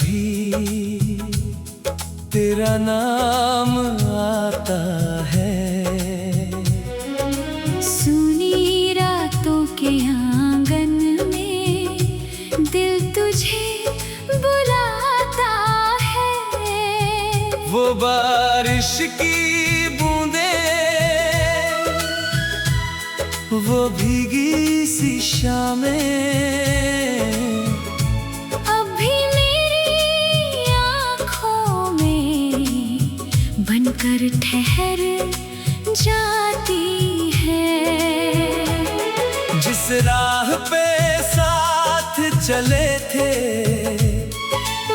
भी तेरा नाम आता है। सुनी रातों के आंगन में दिल तुझे बुलाता है। वो बारिश की बूंदें, वो भीगी सी शामें बनकर ठहर जाती है। जिस राह पे साथ चले थे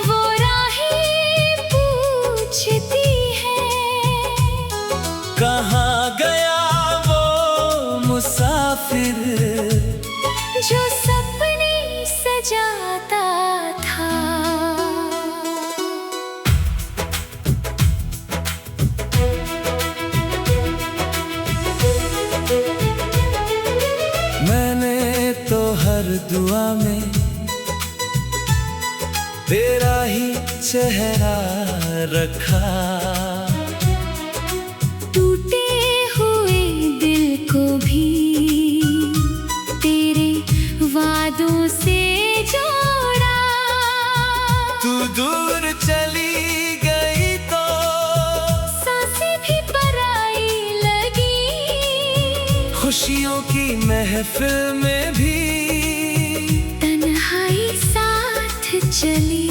वो राहें पूछती है। कहाँ गया वो मुसाफिर जो सपने सजाता था। मैंने तो हर दुआ में तेरा ही चेहरा रखा। टूटे हुए दिल को भी तेरे वादों से जोड़ा। तू दूर चली गई तो सांसें भी पराई लगी। खुशियों की महफिल में भी तन्हाई साथ चली।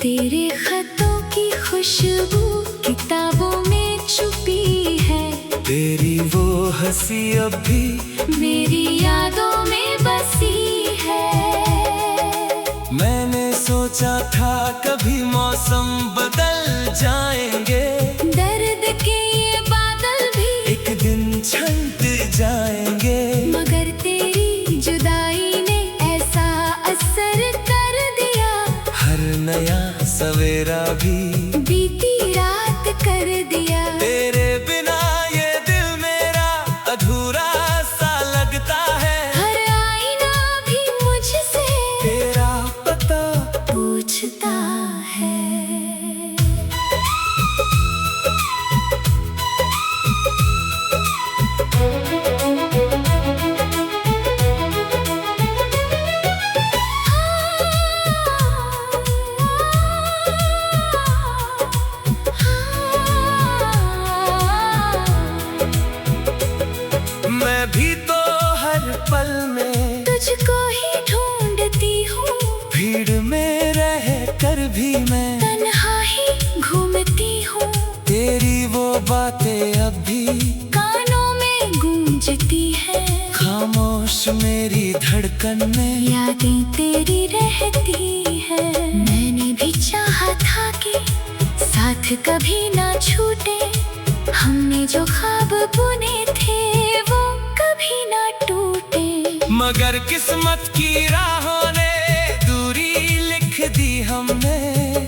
तेरे खतों की खुशबू किताबों में छुपी है। तेरी वो हंसी अब भी मेरी यादों में बसी है। मैंने सोचा था कभी मौसम बदल जाएंगे। दर्द के ये बादल भी एक दिन छंट जाएंगे। मगर तेरी जुदाई ने ऐसा असर कर दिया। हर नया सवेरा भी बीती रात कर दिया। तेरे बिना ये दिल मेरा अधूरा सा लगता है। हर आईना भी मुझसे तेरा पता पूछता है। मैं भी तो हर पल में तुझको ही ढूंढती हूँ। भीड़ में रह कर भी मैं तन्हा ही घूमती हूँ। तेरी वो बातें अब भी कानों में गूंजती है। खामोश मेरी धड़कन में यादें तेरी रहती है। मैंने भी चाहा था कि साथ कभी ना छूटे। हमने जो ख्वाब बुने थे वो कभी ना टूटे। मगर किस्मत की राहों ने दूरी लिख दी हमने।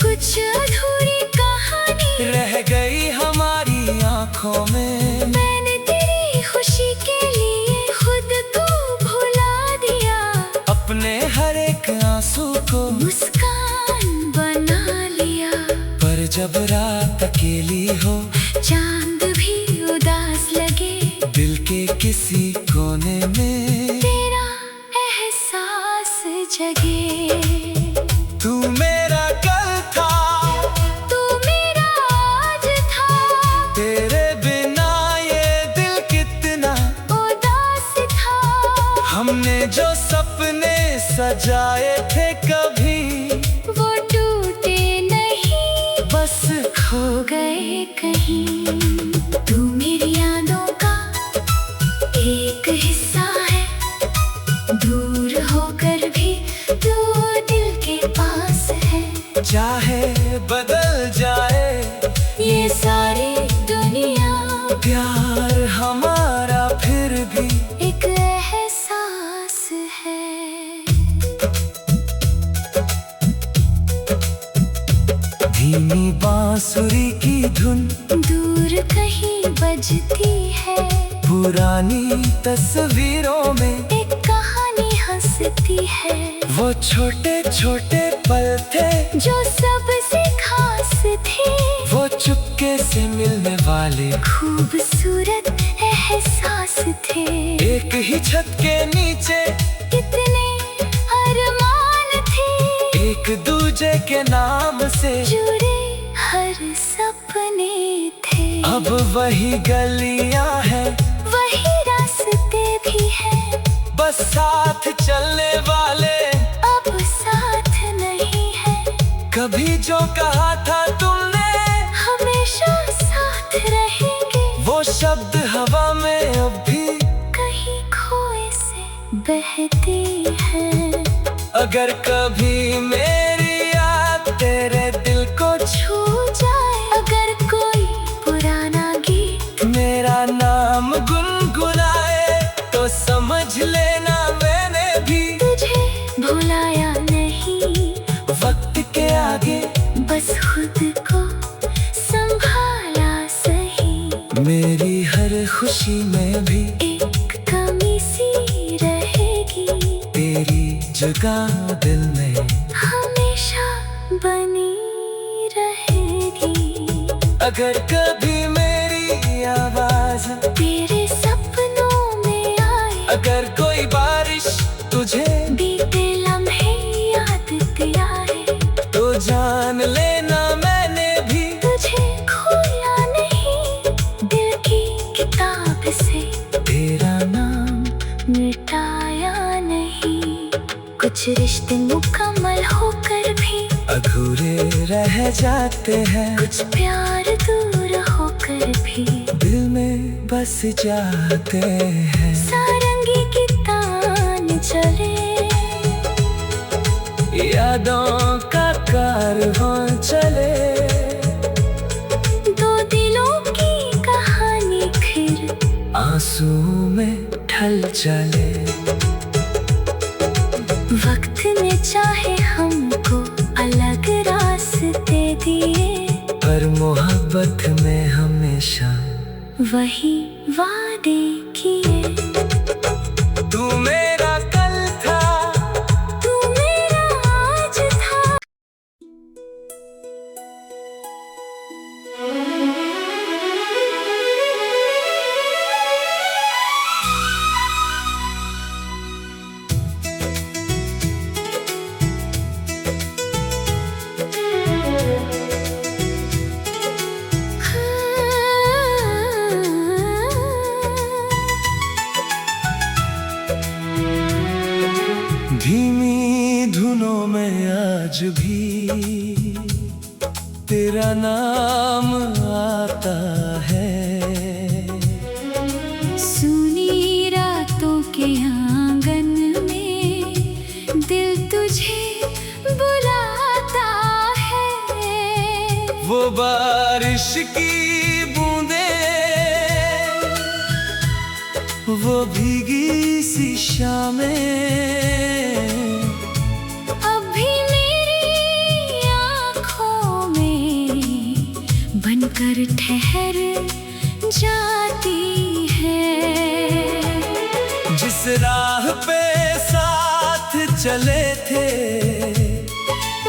कुछ अधूरी कहानी रह गई हमारी आंखों में। मैंने तेरी खुशी के लिए खुद को भुला दिया। अपने हर एक आंसू को मुस्कान बना लिया। पर जब रात अकेली हो चांद भी उदास लगे। दिल के किसी कोने में तेरा एहसास जगे। तू मेरा कल था, तू मेरा आज था। तेरे बिना ये दिल कितना उदास था। हमने जो सपने सजाए थे कभी वो टूटे नहीं बस खो गए कहीं। तू मेरी यादों का एक हिस्सा है। दूर होकर भी तू दिल के पास है। चाहे बदल जाए ये सारी दुनिया प्यार हमारा फिर भी एक एहसास है। धीमी बांसुरी की धुन दूर कहीं बजती है। पुरानी तस्वीरों में एक कहानी हंसती है। वो छोटे छोटे पल थे जो सबसे खास थे, वो चुपके से मिलने वाले खूबसूरत एहसास थे। एक ही छत के नीचे कितने अरमान थे, एक दूजे के नाम से जुड़े हर सपने थे। अब वही गलियां हैं, वही रास्ते भी हैं, बस साथ चलने वाले अब साथ नहीं है। कभी जो कहा था तुमने हमेशा साथ रहेंगे, वो शब्द हवा में अब भी कहीं खोए से बहती है। अगर कभी मेरी याद तेरे दिल को छू जाए, अगर कोई पुराना गीत मेरा नाम गुनगुनाए, तो समझ लेना मैंने भी तुझे भुलाया नहीं। वक्त के आगे बस खुद को संभाला सही, मेरी हर खुशी में भी एक कमी सी रहेगी, तेरी जगह दिल में हमेशा बनी रहेगी। अगर कभी मेरी आवाज तेरे सपनों में आए, अगर कोई बारिश तुझे बीते लम्हे याद दिलाए, तो जान लेना मैंने भी तुझे खोया नहीं। दिल की किताब से तेरा नाम मिटाया नहीं। कुछ रिश्ते मुकम्मल होकर भी अधूरे रह जाते हैं, कुछ प्यार दूर होकर भी दिल में बस जाते हैं। सारंगी की तान चले, यादों का कारवां चले, दो दिलों की कहानी फिर आंसू में ढल चले। वक्त ने चाहे हमको अलग रास्ते दिए, पर मोहब्बत में हमेशा वही वादे किए। तू मेरा कल था, तू मेरा आज था। धीमी धुनों में आज भी तेरा नाम आता है। सुनी रातों के आंगन में दिल तुझे बुलाता है। वो बारिश की बूंदे, वो भीगी सी शामें अब भी मेरी आँखों में बनकर ठहर जाती है। जिस राह पे साथ चले थे,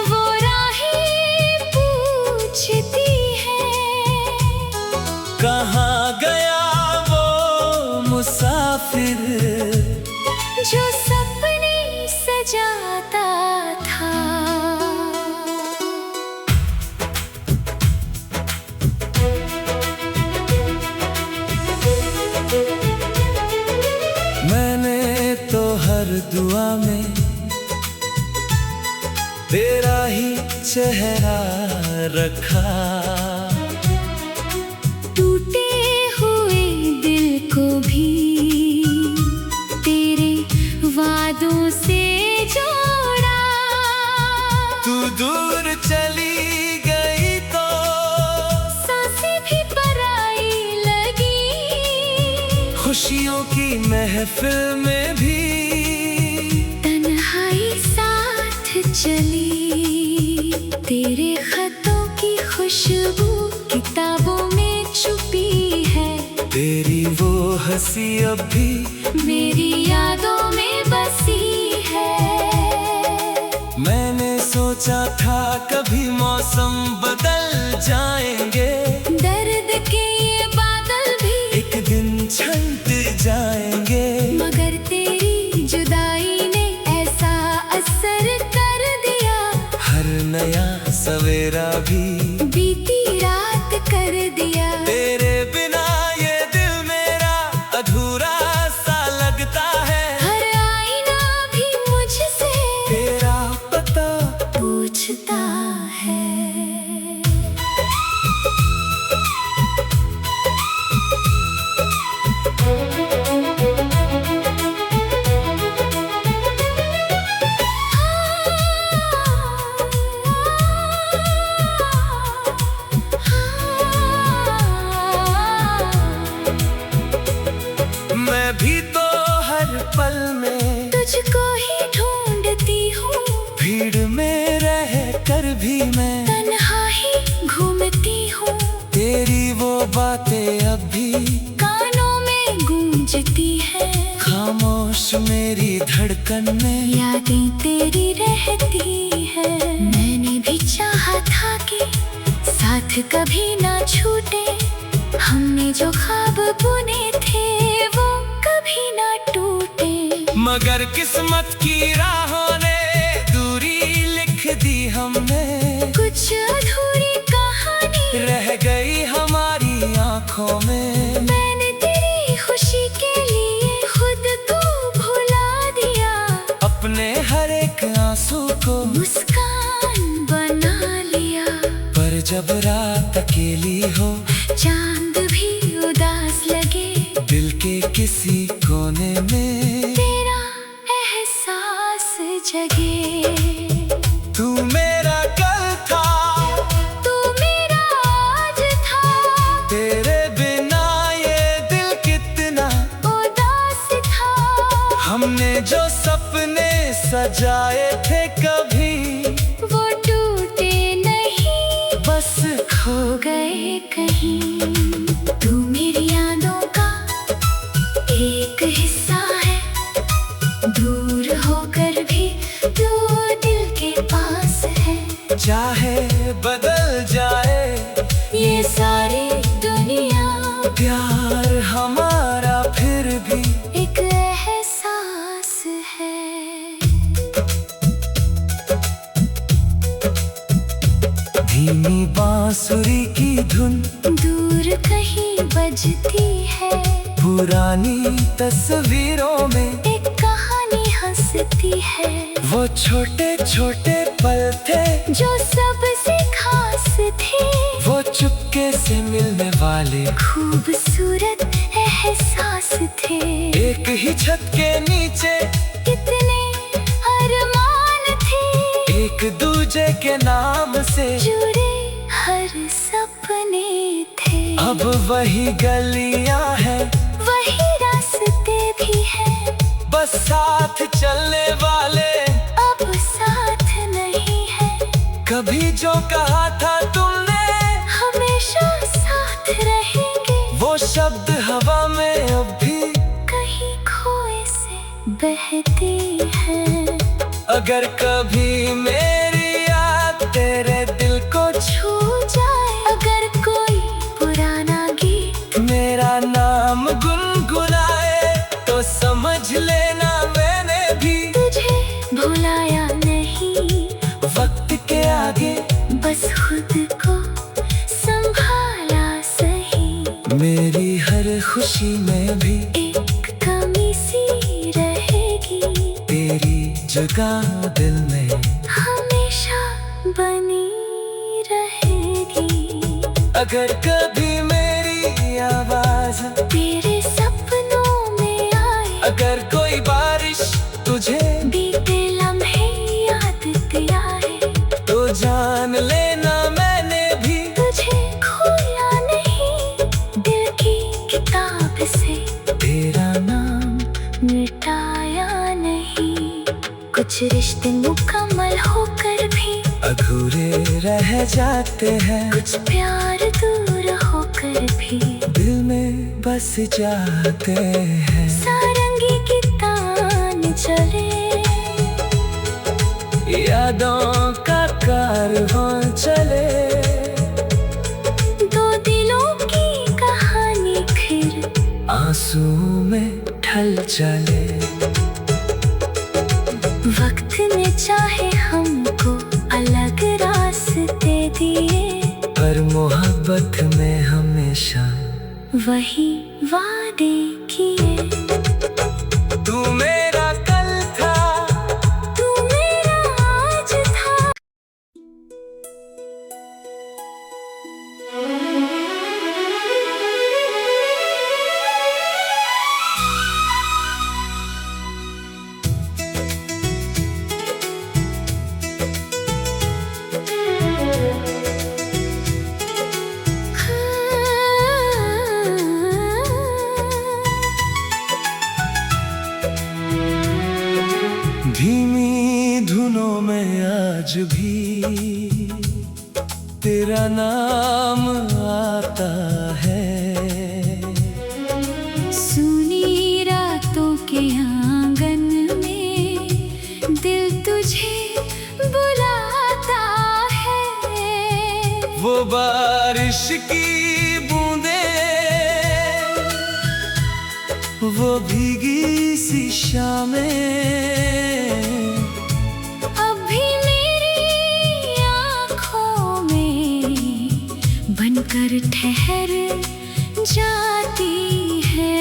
वो राहें पूछती है, कहाँ गया वो मुसाफिर जो सपने सजाता था। मैंने तो हर दुआ में तेरा ही चेहरा रखा। टूटे हुए दिल को भी तेरे वादों से जोड़ा। तू दूर चली गई तो सांसें भी पराई लगी, खुशियों की महफिल में भी तन्हाई साथ चली। तेरे खतों की खुशबू किताबों में छुपी है, तेरी वो हंसी अब भी मेरी यादों में बसी है। मैंने सोचा सोचा था कभी मौसम बदल जाएंगे, दर्द के ये बादल भी एक दिन छंट जाएंगे। मगर तेरी जुदाई ने ऐसा असर कर दिया, हर नया सवेरा भी बीती रात कर दिया। तेरे बिना ये दिल मेरा अधूरा सा लगता है, हर आईना भी मुझसे तेरा पता पूछता है। मैं भी तो हर पल में तुझको ही ढूंढती हूँ, भीड़ में रह कर भी मैं तन्हा ही घूमती हूँ। तेरी वो बातें अब भी कानों में गूंजती है, खामोश मेरी धड़कन में यादें तेरी रहती है। मैंने भी चाहा था कि साथ कभी ना छूटे, हमने जो ख्वाब बुने थे वो कभी ना टूटे। मगर किस्मत की राहों ने दूरी लिख दी हमने, कुछ अधूरी कहानी रह गई हमारी आंखों में। मैंने तेरी खुशी के लिए खुद को भुला दिया, अपने हर एक आंसू को मुस्कान बना लिया। पर जब रात अकेली हो, चांद भी उदास लगे, दिल के किसी कोने में तेरा एहसास जगे। तू मेरा कल था, तू मेरा आज था, तेरे बिना ये दिल कितना उदास था। हमने जो सपने सजाए थे कभी वो टूटे नहीं, बस खो गए कहीं। तू मेरी यादों का एक हिस्सा है, दूर होकर भी तू दिल के पास है। चाहे बदल जाए ये सारी दुनिया, प्यार हमारा फिर भी एक एहसास है। धीमी बांसुरी की धुन दूर कहीं बजती है, पुरानी तस्वीरों में एक कहानी हंसती है। वो छोटे छोटे पल थे जो सबसे खास थे, वो चुपके से मिलने वाले खूबसूरत एहसास थे। एक ही छत के नीचे कितने अरमान थे, एक दूजे के नाम से जुड़े हर सपने थे। अब वही गलियां हैं, वही रास्ते भी हैं, बस साथ चलने वाले अब साथ नहीं है। कभी जो कहा था तुमने हमेशा साथ रहेंगे, वो शब्द हवा में अब भी कहीं खोए से बहती है। अगर कभी मेरी याद तेरे दिल को छू जाए, अगर कोई पुराना गीत मेरा नाम गुनगुनाए, तो समझ लेना मैंने भी तुझे भुलाया नहीं। वक्त के आगे बस खुद को संभाला सही, मेरी हर खुशी में भी एक कमी सी रहेगी, तेरी जगह दिल में हमेशा बनी रहेगी। अगर कभी मेरी आवाज तेरे सपनों में आए, अगर कोई बारिश तुझे बीते लम्हे याद दिलाए, तो जान लेना मैंने भी तुझे खोया नहीं, दिल की किताब से तेरा नाम मिटाया नहीं। कुछ रिश्ते मुकम्मल होकर भी अधूरे रह जाते हैं, कुछ प्यार दूर होकर भी दिल में बस जाते हैं। सारंगी की तान चले, यादों का बेकार हो चले। दो दिलों की कहानी फिर आंसू में ढल चले। वक्त ने चाहे हमको अलग रास्ते दिए, पर मोहब्बत में हमेशा वही वादे किए। तू मेरा कल था, तू मेरा आज था। धीमी धुनों में आज भी तेरा नाम आता है। सुनी रातों के आंगन में दिल तुझे बुलाता है। वो बारिश की बूंदें, वो भीगी सी शामें अभी मेरी आँखों में बनकर ठहर जाती है।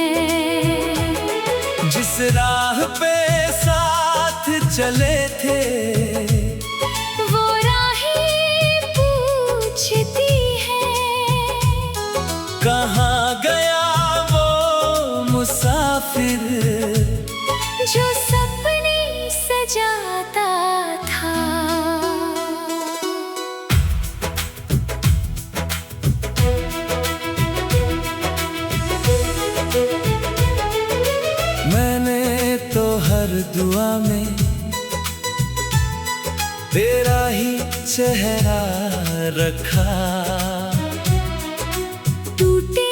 जिस राह पे साथ चले थे, वो राहें पूछती है, कहाँ गया वो मुसाफिर जो सपने सजाता था। मैंने तो हर दुआ में तेरा ही चेहरा रखा। टूटे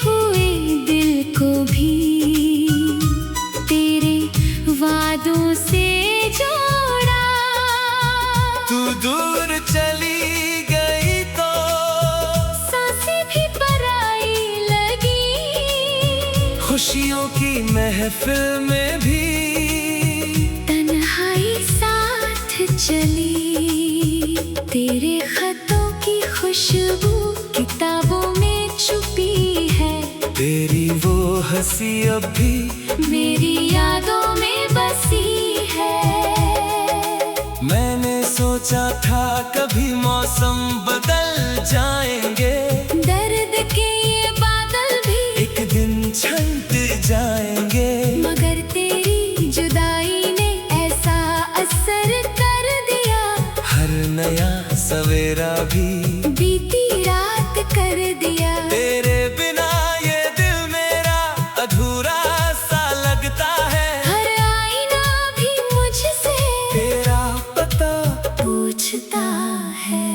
हुए दिल को भी तेरे वादों से जोड़ा। तू दूर चली गई तो सांसें भी पराई लगी। खुशियों की महफिल में भी तन्हाई साथ चली। तेरे खतों की खुशबू किताबों में छुपी है। तेरी वो हंसी अब भी मेरी यादों में बसी है। मैंने सोचा था कभी मौसम बदल जाएंगे, दर्द के ये बादल भी एक दिन छंट जाएंगे। मगर तेरी जुदाई ने ऐसा असर कर दिया। हर नया सवेरा भी बीती रात कर दिया। तेरे बिना ये दिल मेरा अधूरा सा लगता है। हर आईना भी मुझसे तेरा पता पूछता है।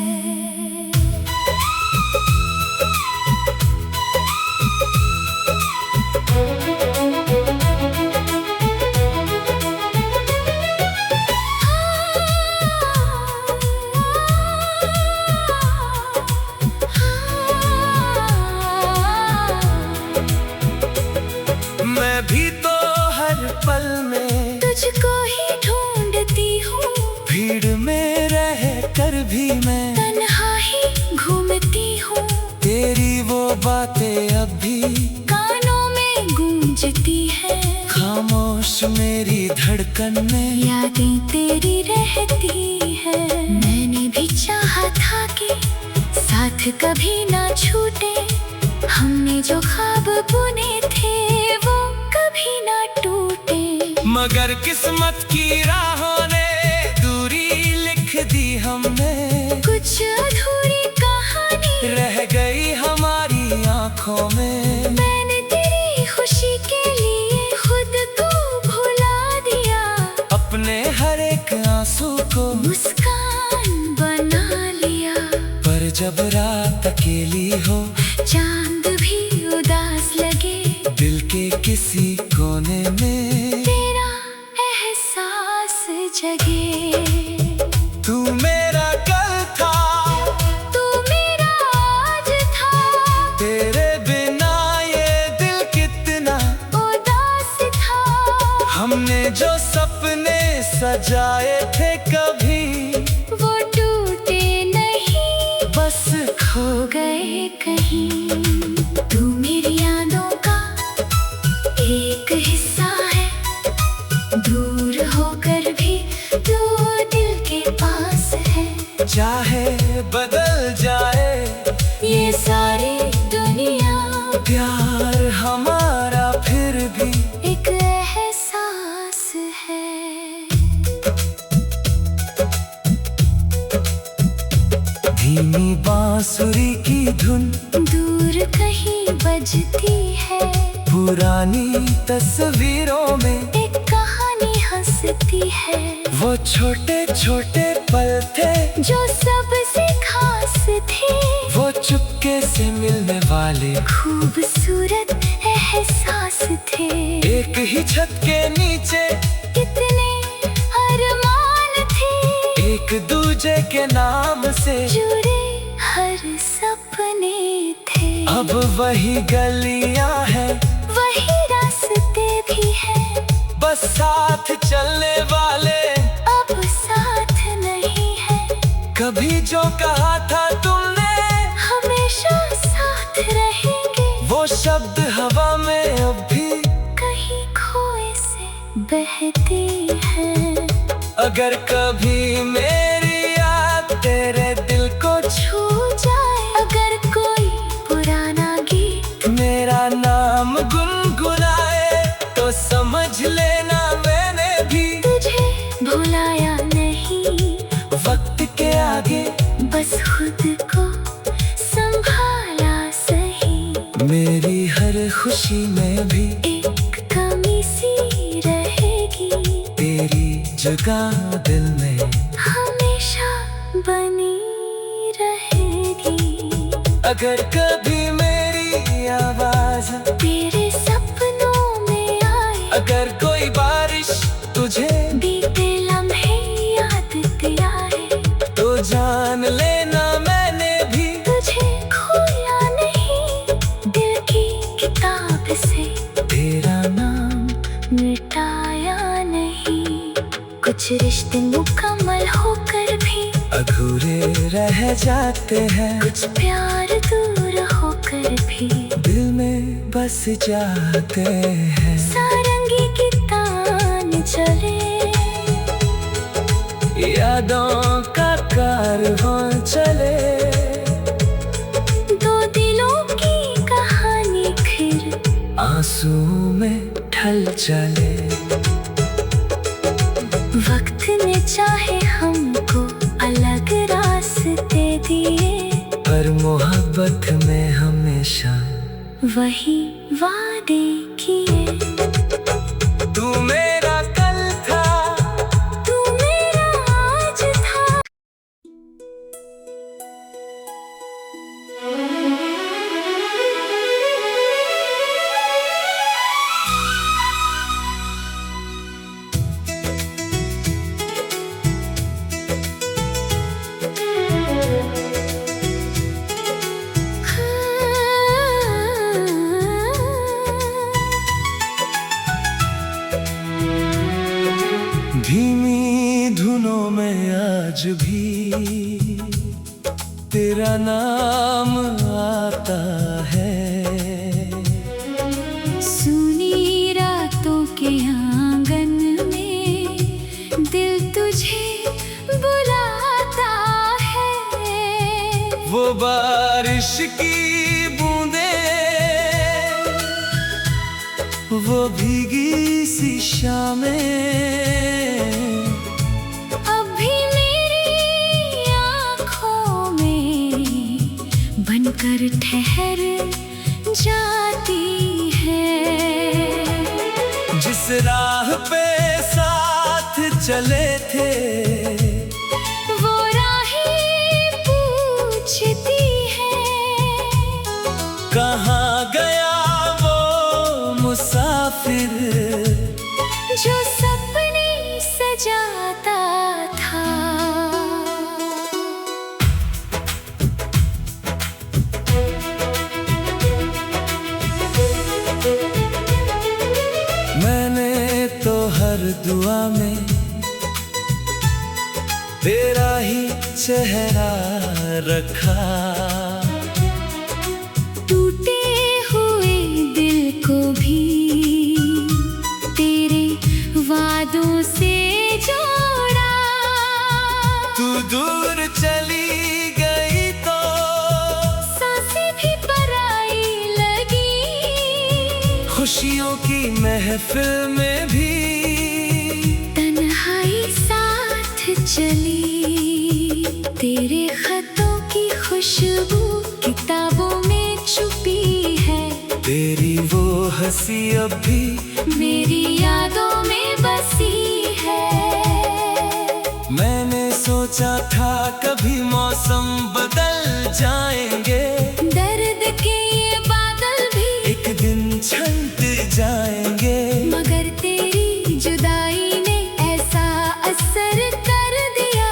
मैं भी तो हर पल में तुझको ही ढूंढती हूँ। भीड़ में रह कर भी मैं तन्हा ही घूमती हूँ। तेरी वो बातें अब भी कानों में गूंजती है। खामोश मेरी धड़कन में यादें तेरी रहती है। मैंने भी चाहा था कि साथ कभी ना छूटे। हमने जो ख्वाब बुने थे वो कभी ना टूटे। मगर किस्मत की राहों ने दूरी लिख दी हमने। कुछ अधूरी कहानी रह गई हमारी आंखों में। मैंने तेरी खुशी के लिए खुद को भुला दिया। अपने हर एक आंसू को मुस्कान बना लिया। पर जब रात अकेली हो, चांद भी उदास लगे। दिल के किसी कोने में तेरा एहसास जगे। तू मेरा कल जाए थे कभी, वो टूटे नहीं, बस खो गए कहीं। तू मेरी यादों का एक हिस्सा है, दूर होकर भी तू दिल के पास है। चाहे बदल जाए ये सारी दुनिया, प्यार हमारा फिर भी एक एहसास है। धीमी बांसुरी की धुन दूर कहीं बजती है, पुरानी तस्वीरों में एक कहानी हंसती है। वो छोटे छोटे पल थे जो सबसे खास थे, वो चुपके से मिलने वाले खूबसूरत एहसास थे। एक ही छत के नीचे कितने अरमान थे, एक दूजे के नाम से जुड़े हर सपने थे। अब वही गलियां हैं, वही रास्ते भी हैं, बस साथ चलने वाले अब साथ नहीं है। कभी जो कहा था तुमने हमेशा साथ रहेंगे, वो शब्द हवा में अब भी कहीं खोए से बहती है। अगर कभी मेरी याद तेरे दिल को छू जाए, अगर कोई पुराना गीत मेरा नाम गुनगुनाए, तो समझ लेना मैंने भी तुझे भुलाया नहीं। वक्त के आगे बस खुद को संभाला सही, मेरी हर खुशी में भी एक कमी सी रहेगी, तेरी जगह दिल में हमेशा बनी रहेगी। अगर कभी मेरी आवाज तेरे सपनों में आए, अगर कोई बारिश तुझे बीते लम्हे याद दिलाए, तो जान लेना मैंने भी तुझे खोया नहीं, दिल की किताब से तेरा नाम मिटाया नहीं। कुछ रिश्ते मुकम्मल होकर भी अधूरे रह जाते हैं, कुछ प्यार दूर होकर भी दिल में बस जाते हैं। सारंगी की तान चले, यादों का कारवां चले, दो दिलों की कहानी फिर आंसू में ढल चले। वक्त ने चाहे हमको अलग रास्ते दिए, पर मोहब्बत में हमेशा वही वादे किए। तू मेरा कल था, तू मेरा आज था। धीमी धुनों में आज भी तेरा नाम आता है। सुनी रातों के आंगन में दिल तुझे बुलाता है। वो बारिश की बूंदें, वो भीगी सी शामें अभी मेरी आँखों में बनकर ठहर जाती है। जिस राह पे साथ चले थे, वो राहें पूछती है, कहाँ गया वो मुसाफिर जो सपने सजाता था। मैंने तो हर दुआ में तेरा ही चेहरा रखा। टूटे हुए दिल को भी तेरे वादों से जोड़ा। तू दूर चली गई तो सांसें भी पराई लगी। खुशियों की महफिल में भी तन्हाई साथ चली। तेरे खतों की खुशबू किताबों में छुपी है। तेरी वो हंसी अब भी मेरी यादों में बसी है। मैंने सोचा था कभी मौसम बदल जाएंगे, दर्द के ये बादल भी एक दिन छंट जाएंगे। मगर तेरी जुदाई ने ऐसा असर कर दिया।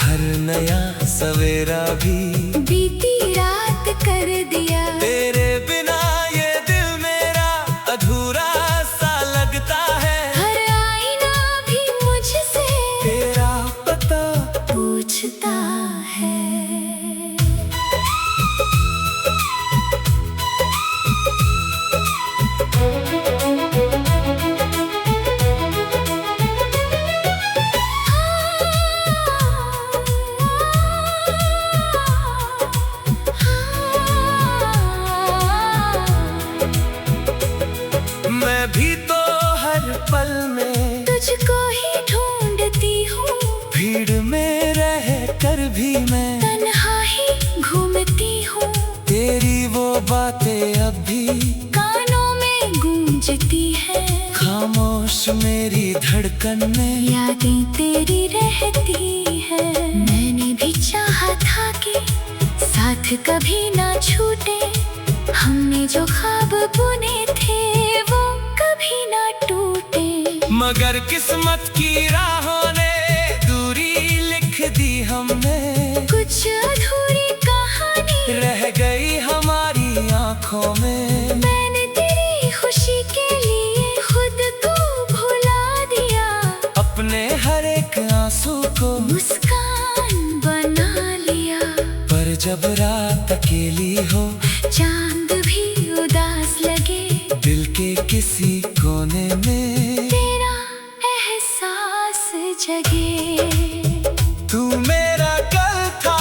हर नया सवेरा भी बीती रात कर दिया। तेरे बिना ये दिल मेरा अधूरा सा लगता है। हर आईना भी मुझसे तेरा पता पूछता है। मैं भी तो हर पल में तुझको ही ढूंढती हूँ। भीड़ में रह कर भी मैं तन्हा ही घूमती हूँ। तेरी वो बातें अब भी कानों में गूंजती है। खामोश मेरी धड़कन में यादें तेरी रहती है। मैंने भी चाहा था कि साथ कभी ना छूटे। हमने जो ख्वाब बुने थे वो कभी ना टूटे। मगर किस्मत की राहों ने दूरी लिख दी हमने। कुछ अधूरी कहानी रह गई हमारी आंखों में। मैंने तेरी खुशी के लिए खुद को भुला दिया। अपने हर एक आंसू को मुस्कान बना लिया। पर जब रात अकेली हो चांद भी उदास लगे। दिल के किसी कोने में तेरा एहसास जगे। तू मेरा कल था,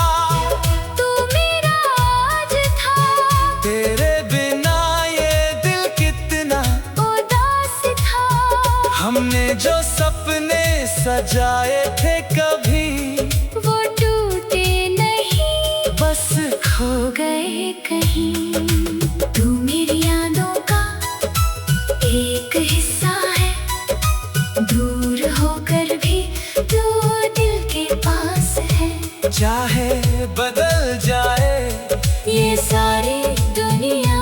तू मेरा आज था। तेरे बिना ये दिल कितना उदास था। हमने जो सपने सजाए थे कभी वो टूटे नहीं, बस खो गए कहीं। तू मेरी यादों का एक हिस्सा है। दूर होकर भी तू दिल के पास है। चाहे बदल जाए ये सारी दुनिया,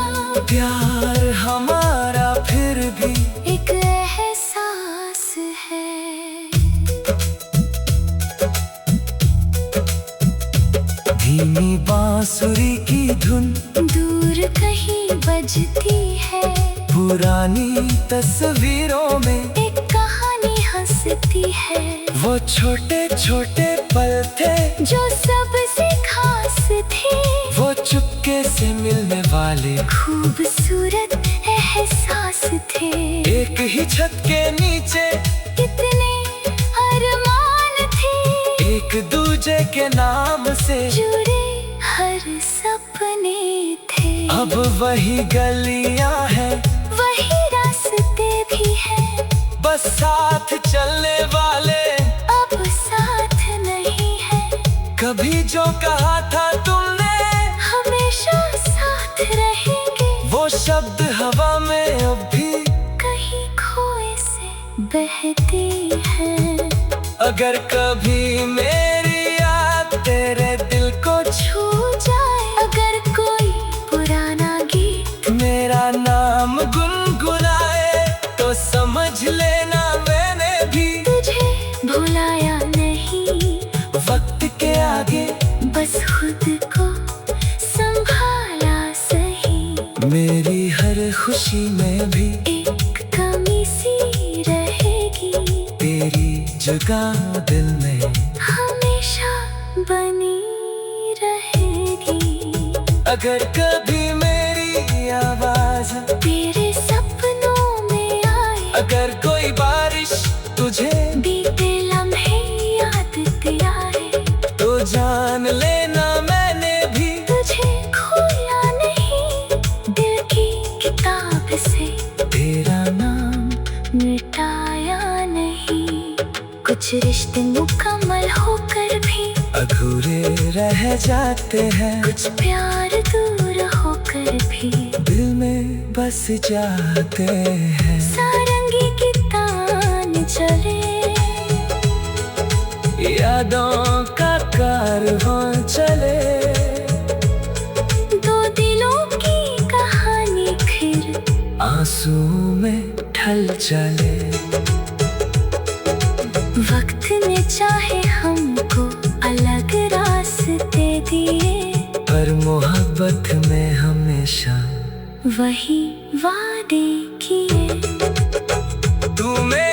प्यार हमारा फिर भी एक एहसास है। धीमी बांसुरी की धुन दूर कहीं बजती है। पुरानी तस्वीरों में एक कहानी हंसती है। वो छोटे छोटे पल थे जो सबसे खास थे। वो चुपके से मिलने वाले खूबसूरत एहसास थे। एक ही छत के नीचे कितने अरमान थे। एक दूजे के नाम से जुड़े हर सपने थे। अब वही गलियां हैं, वही रास्ते भी हैं। बस साथ चलने वाले अब साथ नहीं है। कभी जो कहा था तुमने हमेशा साथ रहेंगे। वो शब्द हवा में अब भी कहीं खोए से बहती है। अगर कभी मेरी याद तेरे दिल को छू जाए, अगर कोई पुराना गीत मेरा नाम गुनगुनाए तो समझ लेना मैंने भी तुझे भुलाया नहीं। वक्त के आगे बस खुद को संभाला सही। मेरी हर खुशी में भी एक कमी सी रहेगी। तेरी जगह दिल में हमेशा अगर कभी मेरी आवाज तेरे सपनों में आए, अगर कोई बारिश तुझे बीते लम्हे याद दिलाए, तो जान लेना मैंने भी तुझे खोया नहीं, दिल की किताब से तेरा नाम मिटाया नहीं। कुछ रिश्ते मुकम्मल होकर भी अधूरे रह जाते हैं, कुछ प्यार दूर होकर भी दिल में बस जाते हैं। सारंगी की तान चले, यादों का कारवां चले, दो दिलों की कहानी फिर आंसू में ढल चले। वक्त ने चाहे हमको अलग रास्ते दिए, पर मोहब्बत में हमेशा वही वादे किए। तू मेरे